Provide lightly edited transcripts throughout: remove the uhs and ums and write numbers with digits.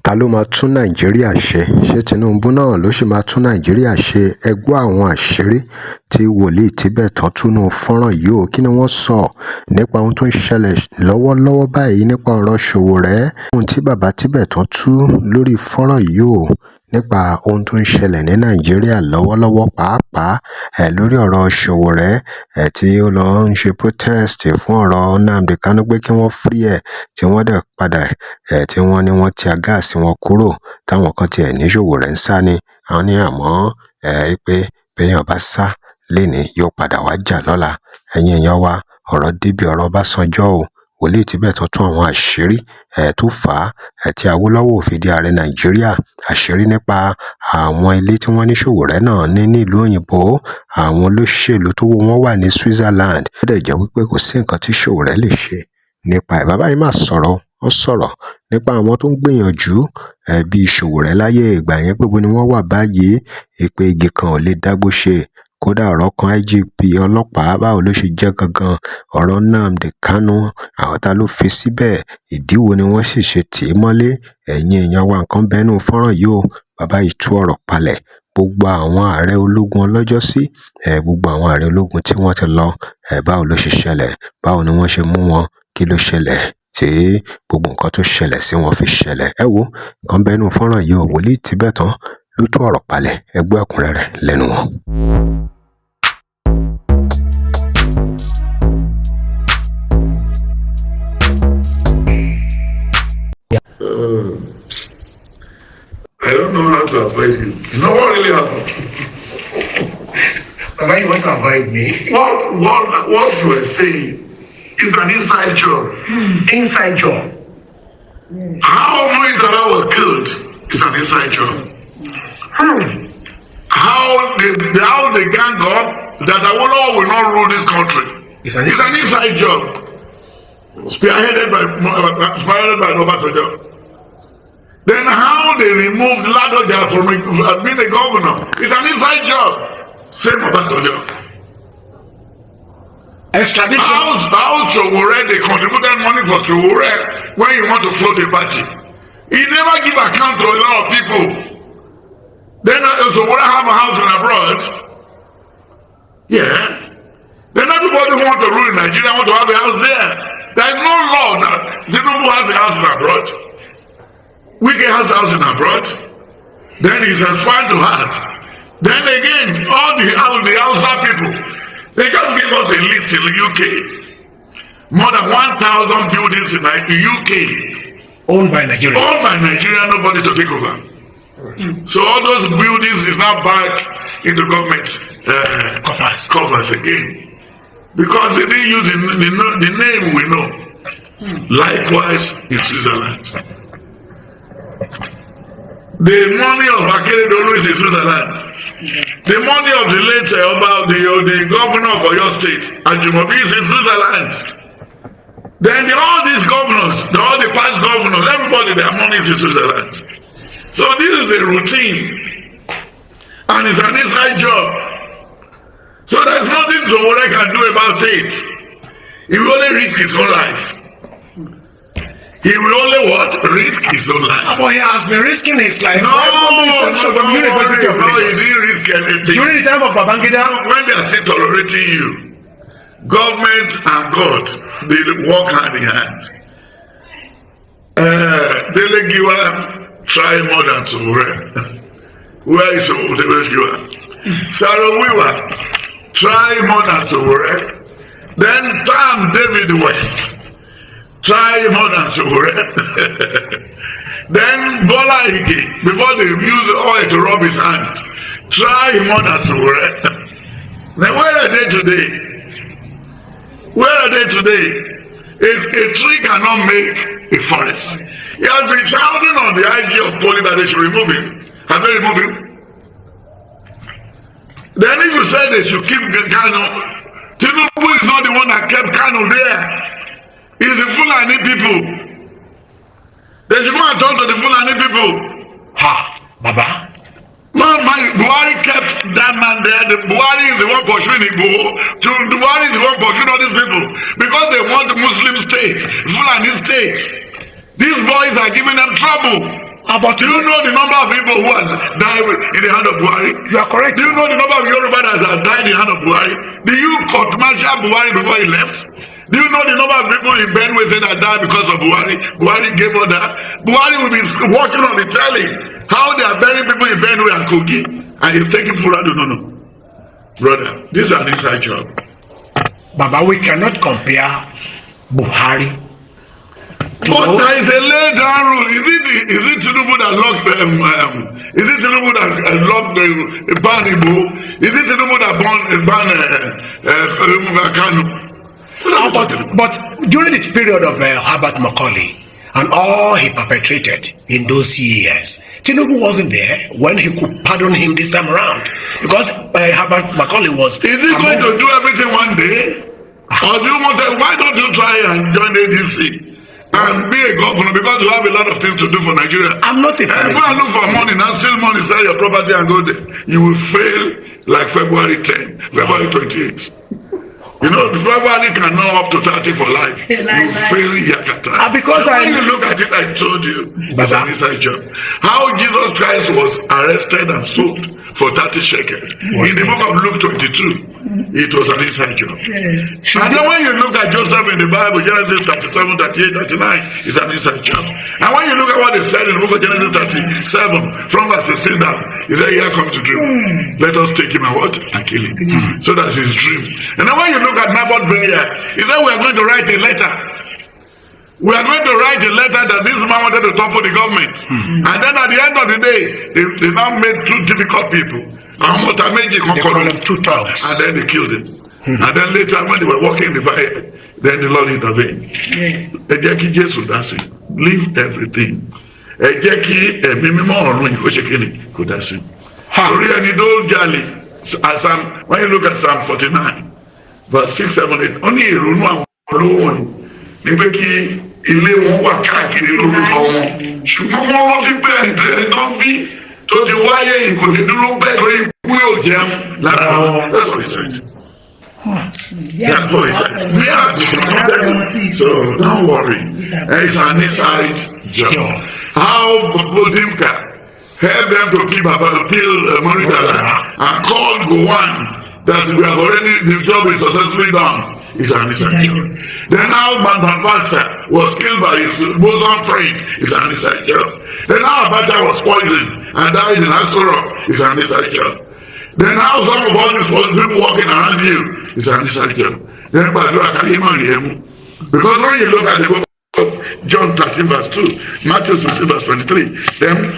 Ta ló máa tún Nàìjíríà ṣe? Ṣé Tinubu náà ló sì máa tún Nàìjíríà ṣe? Ẹ gbọ́ àwọn àṣírí tí wòlíì Tibetan túnú fọ́nrán yìí o. Kí ni wọ́n sọ nípa ohun tó ń ṣẹlẹ̀ lọ́wọ́lọ́wọ́ báyìí nípa ọ̀rọ̀ Sowore? Ohun tí bàbá Tibetan tú lórí fọ́nrán yìí o nípa ohun tó ń ṣẹlẹ̀ ní Nàìjíríà lọ́wọ́lọ́wọ́ pàápàá lórí ọ̀rọ̀ Sowore tí ó lọ ń ṣe protest fún ọ̀rọ̀ Nnamdi Kanu pé kí wọ́n free ẹ̀ tí wọ́n dẹ̀ padà tí wọ́n ní wọ́n ti gáàsì wọn kúrò táwọn kan tiẹ̀ ní Sowore ń sá ni àwọn ní àmọ́ pé béèyàn bá sá lénìí yóò padà wá jà lọ́la. Ẹ̀yin èèyàn wa, ọ̀rọ̀ débi ọ̀rọ̀ Ọbásanjọ́ o. Wòlíì Tibetan tún àwọn àṣírí tó fà á tí Awólọ́wọ̀ fi di ààrẹ Nàìjíríà, àṣírí nípa àwọn ilé tí wọ́n ní Sowore náà ní nílùú òyìnbó, àwọn olóṣèlú tó wọ́n wà ní Switzerland. Ó dẹ̀ jẹ́ wípé kò sí nǹkan tí Sowore lè ṣe nípa ẹ̀. Bàbá yìí máa sọ̀rọ̀, ó sọ̀rọ̀ nípa àwọn tó ń gbìyànjú bíi Sowore láyé ìgbà yẹn, gbogbo ni wọ́n wà báyìí, pé igi kan ò lè dágbó ṣe. Kódà ọ̀rọ̀ kan IGP ọlọ́pàá báwo ló ṣe jẹ́ gangan, ọ̀rọ̀ Nnamdi Kanu àwọn ta ló fi síbẹ̀, ìdí wo ni wọ́n sì ṣe tì í mọ́lé. Ẹ̀yin èèyàn wa, nǹkan bẹ́nu fọ́nrán yìí o. Bàbá yìí tú ọ̀rọ̀ palẹ̀ gbogbo àwọn ààrẹ ológun ọlọ́jọ́sí, gbogbo àwọn ààrẹ ológun tí wọ́n ti lọ, báwo ló ṣe ṣẹlẹ̀, báwo ni wọ́n ṣe mú wọn, kí ló ṣẹlẹ̀ tí gbogbo nǹkan tó ṣẹlẹ̀ sí wọn fi ṣẹlẹ̀. Ẹ wo nǹkan bẹ́nu fọ́nrán yìí o. Wòlíì Tibetan ló tú ọ̀rọ̀ palẹ̀, ẹ gbọ́ ẹ̀kúnrẹ́rẹ́ lẹ́nu wọn. I don't know how to avoid you. You know what really happened? Why you want to avoid me? What you were saying is an inside job. Inside job. How Moizara was killed is an inside job. How they gang up that Awolowo will not rule this country is an inside job. Spearheaded by Obasanjo. Then how they removed Ladoja from being a governor is an inside job. Same Obasanjo. Extradition. How Sowore, they contributed money for Sowore when you want to float a party. He never give account to a lot of people. Then Sowore have a house in abroad. Yeah. Then everybody who want to rule in Nigeria want to have a house there. There is no law that Tinubu has a house in abroad. Wike has a house in abroad. Then he's aspired to have. Then again, all the Hausa people, they just gave us a list in the UK. More than 1,000 buildings in the UK. Owned by Nigeria. Owned by Nigeria, nobody to take over. So all those buildings is now back into government coffers again. Because they didn't use the name we know. Likewise in Switzerland. The money of Akeredolu is in Switzerland. The money of the late the governor of Oyo State, Ajumobi, is in Switzerland. Then all these governors, all the past governors, everybody, their money is in Switzerland. So this is a routine. And it's an inside job. So there's nothing Sowore can do about it. He will only risk his own life. He will only what? Risk his own life. But he has been risking his life. No, he didn't risk anything. During the time of Babangida, when they are still tolerating you, government and God, they work hand in hand. Delegiwa try more than Sowore. Where is Delegiwa? Sarawiwa try more than Sowore. Then Tam David West try more than Sowore. Then Bola Ige, before they use oil to rub his hand, try more than Sowore. Then where are they today? Where are they today? A tree cannot make a forest. He has been shouting on the IG of Poli that they should remove him. Have they removed him? Then if you say they should keep Kanu, Tinubu is not the one that kept Kanu there. It's the Fulani people. They should go and talk to the Fulani people. Ha, Baba. Buhari kept that man there. Buhari is the one pursuing Igbo. Buhari is the one pursuing all these people because they want Muslim state, Fulani state. These boys are giving them trouble. But do you know the number of people who has died in the hand of Buhari? You are correct. Do you know the number of Yoruba that has died in the hand of Buhari? Do you court-martial Buhari before he left? Do you know the number of people in Benue that died because of Buhari? Buhari gave order. Buhari will be watching on the telly how they are burying people in Benue and Kogi, and he's taking full rado. No. Brother, this is an inside job. Baba, we cannot compare Buhari. But there is a laid down rule. Is it Tinubu that locked is it Tinubu that locked the ban Igbo? Is it Tinubu that ban Kanu? But during the period of Herbert Macaulay and all he perpetrated in those years, Tinubu wasn't there when he could pardon him this time around, because Herbert Macaulay was. Is he going to do everything one day, or do you want to? Why don't you try and join ADC and be a governor, because you have a lot of things to do for Nigeria? I'm not a. Go and look for money now, steal money, sell your property, and go there. You will fail like February 10, February 28. You know, February can know up to 30 for life. You fail Yakata. Because when you look at it, I told you, it's an inside job. How Jesus Christ was arrested and sold for 30 shekels. In the book of Luke 22, it was an inside job. Yes. And then when you look at Joseph in the Bible, Genesis 37, 38, 39, it's an inside job. And when you look at what they said in the book of Genesis 37, from verse 16 down, he said, here comes the dream. Let us take him and what? And kill him. So that's his dream. And then when you look at Naboth vineyard, he said, we are going to write a letter. We are going to write a letter that this man wanted to topple the government. And then at the end of the day, they now made two difficult people. They call them two thugs. And then they killed him. And then later, when they were walking in the fire, then the Lord intervened. Yes. Leave everything. When you look at Psalm 49, verse 6, 7, 8, only ilé wọn wà káàkiri lórúkọ wọn ṣùgbọ́n wọ́n rántí bẹ́ẹ̀ tán bí tó ti wáyé ìkòlè dúró bẹ́ẹ̀ lórí ikú yóò jẹun lára wọn. That's what he said. That's what he said. So don't worry, it's an inside job. How Bodimka helped them to kill Maritala and called Gowan that we have already, the job is successfully done. It's an inside job. Then how Manfasta was killed by his bosom friend. It's an inside job. Then how Abacha was poisoned and died in Asoro. It's an inside job. Then how some of all these people walking around you. It's an inside job. Then because when you look at the book of John 13 verse 2, Matthew 16 verse 23, then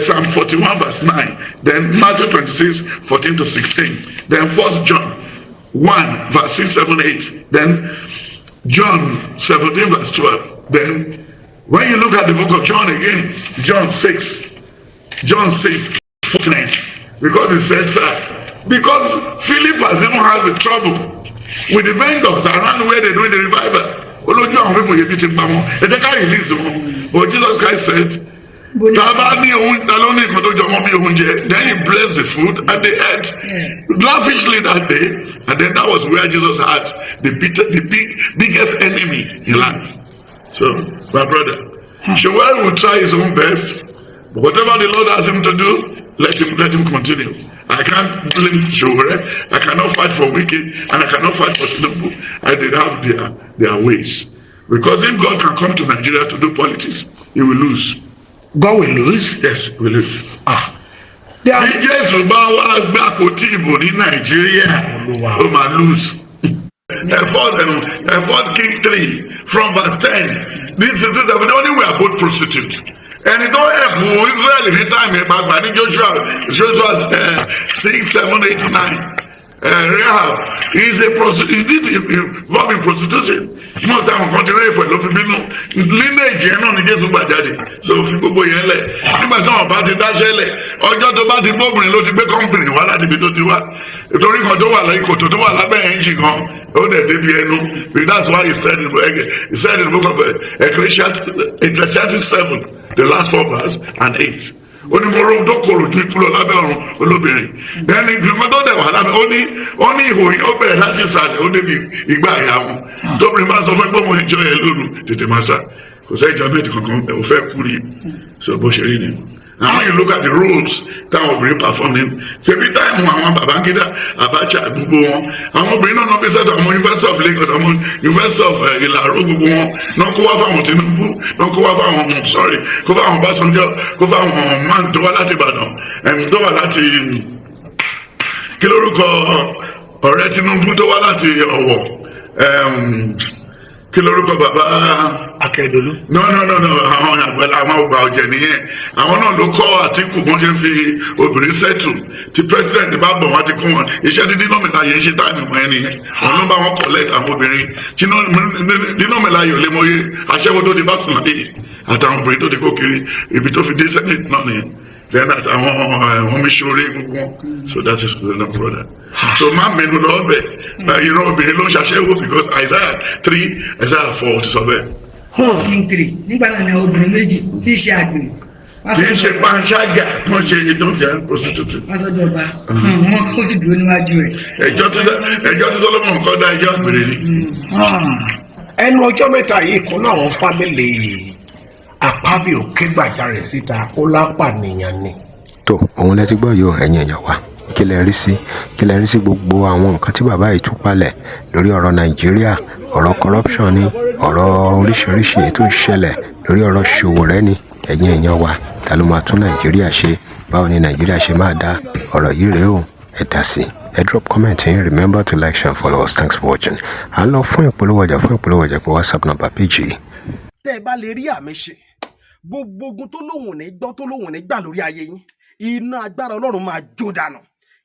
Psalm 41 verse 9, then Matthew 26 14 to 16, then 1 John 1 verse 6, 7, 8, then John 17 verse 12. Then when you look at the book of John again, John 6 49, because he said, sir, because Philip has even had the trouble with the vendors around where they're doing the revival. But Jesus Christ said, then he blessed the food and they ate lavishly that day. And then that was where Jesus had the biggest enemy in life. So, my brother, Sowore will try his own best, but whatever the Lord asks him to do, let him continue. I can't blame Sowore. I cannot fight for wicked, and I cannot fight for Tinubu. And they have their ways. Because if God can come to Nigeria to do politics, he will lose. God will lose? Yes, he will lose. Bí Jésù bá wá gbà kó tí ìbò ní Nàìjíríà, ó máa lose. First King 3 from verse 10. This is the only way are both prostitutes. And it don't help Israel in the time back in Joshua 6, 7, 8, 9. Rahab is a prostitute. He did involve in prostitution. Most time on the rape ló fi bínú. Lineage yẹn náà ni Jésù gbà jáde. So fi gbogbo yẹn lẹ̀. Nígbà tí wọn bá ti dáṣẹ́ lẹ̀, ọjọ́ tó bá ti gbóbìnrin ló ti gbé company wá láti ibi tó ti wá. Ìtorí kan tó wà lẹ́yìn kòtò tó wà lábẹ́ engine kan, ó dẹ̀ débi ẹnu. That's why he said in the book of Ecclesiastes 7, the last 4 verse and 8. Onímọ̀rọ̀ dókòrò ju ikú lọ lábẹ́ ọ̀run olóbìnrin. Then ìgbìmọ̀ tó dẹ̀ wà lábẹ́ ó ní ìhòòhìn ó bẹ̀rẹ̀ láti ìsàlẹ̀ ó débi ìgbà àyà wọn. Tóbìnrin bá sọ fún pé mo ìjọ yẹn lóru tètè máa sá. kò sẹ́ enjoyment kankan ò fẹ́ kú rí so bó ṣe rí ni. And when you look at the roles táwọn obìnrin perform ní ṣebí táìmù àwọn Babangida Abacha gbogbo wọn àwọn obìnrin náà fi sẹ́tọ̀ àwọn University of Lagos àwọn University of Ìlàró gbogbo wọn náà kó wá fáwọn Tinubu náà kó wá fáwọn kó fáwọn Obasanjo kó fáwọn man tó wá láti Ìbàdàn tó wá láti kí lórúkọ ọ̀rẹ́ Tinubu tó wá láti Ọ̀wọ̀ kí lórúkọ bàbá Akérèdọ́lù. no àwọn àgbẹ̀lẹ̀ àwọn ọgbà ọ̀jẹ̀ nìyẹn àwọn náà ló kọ́ Àtíkù bọ́n ṣe ń fi obìnrin sẹ́tù tí president bá bọ̀ wọ́n ti kún wọn iṣẹ́ tí dínàmìláyè ń ṣe táìmù wọn ẹni yẹn àwọn ló bá wọn collect àwọn obìnrin tí dínàmìláyè ò lè mọyé aṣẹ́wó tó di bá sùn láyè àtàwọn obìnrin tó ti kó kiri ibi tó fi dé senate náà nìyẹn then àtàwọn omiṣore gbogbo wọn so that is good enough brother. So má mẹ́nu lọ bẹ̀ obìnrin ló ń ṣaṣẹ́wó because Isaiah 3 Isaiah 4 ti sọ bẹ́ẹ̀. Muslim 3 nígbà náà ni àwọn obìnrin méjì tí í ṣe àgbèrè. Tí í ṣe panṣágà tó ń ṣe ètò ìjẹ́ prostitute. Wọ́n sọ jọba wọn kó sì dúró níwájú rẹ̀. Ẹjọ́ tí Solomon kọ́ dá ẹjọ́ àgbèrè ni. Ẹnu ọjọ́ mẹ́ta yìí kan náà àwọn fámìlì Akpabio ké gbàjarè síta ó lápànìyàn ni. tó òun lẹ ti gbọ́ yìí ẹ̀yin èèyàn wa kí lẹ rí sí gbogbo àwọn nǹkan tí bàbá yìí tú palẹ̀ lórí ọ̀rọ̀ Nàìjíríà ọ̀rọ̀ corruption ni ọ̀rọ̀ oríṣiríṣi ètò ìṣẹ̀lẹ̀ lórí ọ̀rọ̀ Sowore ni ẹ̀yin èèyàn wa ta ló máa tún Nàìjíríà ṣe báwo ni Nàìjíríà ṣe máa dá ọ̀rọ̀ yìí rèé o ẹ dá sí ẹ drop comment yín remember to like share and follow us thanks for watching à ń lọ fún ìpolówó ọjà pé WhatsApp number page yìí. tẹ́ ẹ bá lè rí àmì ṣe gbogbo ogun tó lóhùn ní gbọ́ tó lóhùn ní gbà lórí ayé yín iná agbára Ọlọ́run máa jó dànù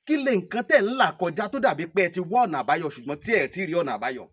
kí lè nǹkan tẹ̀ ń là kọjá tó dàbí pé ẹ ti wá ọ̀nà àbáyọ ṣùgbọ́n tí ẹ ti rí ọ̀nà àbáyọ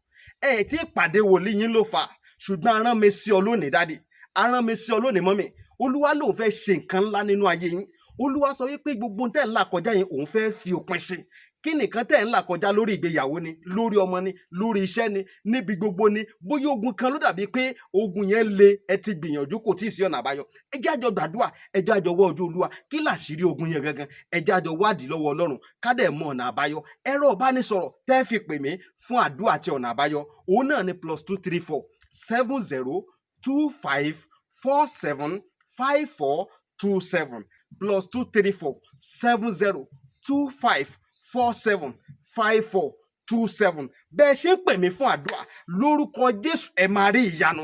ẹ ti pàdé wòlíì yín ló fà ṣùgbọ́n arán mi sí ọ lónìí dádì arán mi sí ọ lónìí mọ́mì Olúwa lòun fẹ́ ṣe nǹkan ńlá nínú ayé yín Olúwa sọ wípé gbogbo tẹ̀ ń là kọjá yín òun fẹ́ fi òpin sí kí nìkan tẹ̀ ń là kọjá lórí ìgbéyàwó ni lórí ọmọ ni lórí iṣẹ́ ni níbi gbogbo ni bóyá ogun kan ló dàbí pé ogun yẹn le ẹ ti gbìyànjú kò tí ì sí ọ̀nà àbáyọ ẹ jẹ́ àjọ gbàdúrà ẹ jẹ́ àjọ wá ojú Olúwa kí làṣírí ogun yẹn gangan ẹ jẹ́ àjọ wádìí lọ́wọ́ Ọlọ́run ká dẹ̀ mọ ọ̀nà àbáyọ ẹ̀rọ ìbánisọ̀rọ̀ tẹ́ fi pè mí fún àdúrà àti ọ̀nà àbáyọ òun náà ni +234 70 25 47 5427 +234 70 25 47 5427 bẹ́ẹ̀ ṣe ń pè mí fún àdúrà lórúkọ Jésù ẹ máa rí ìyanu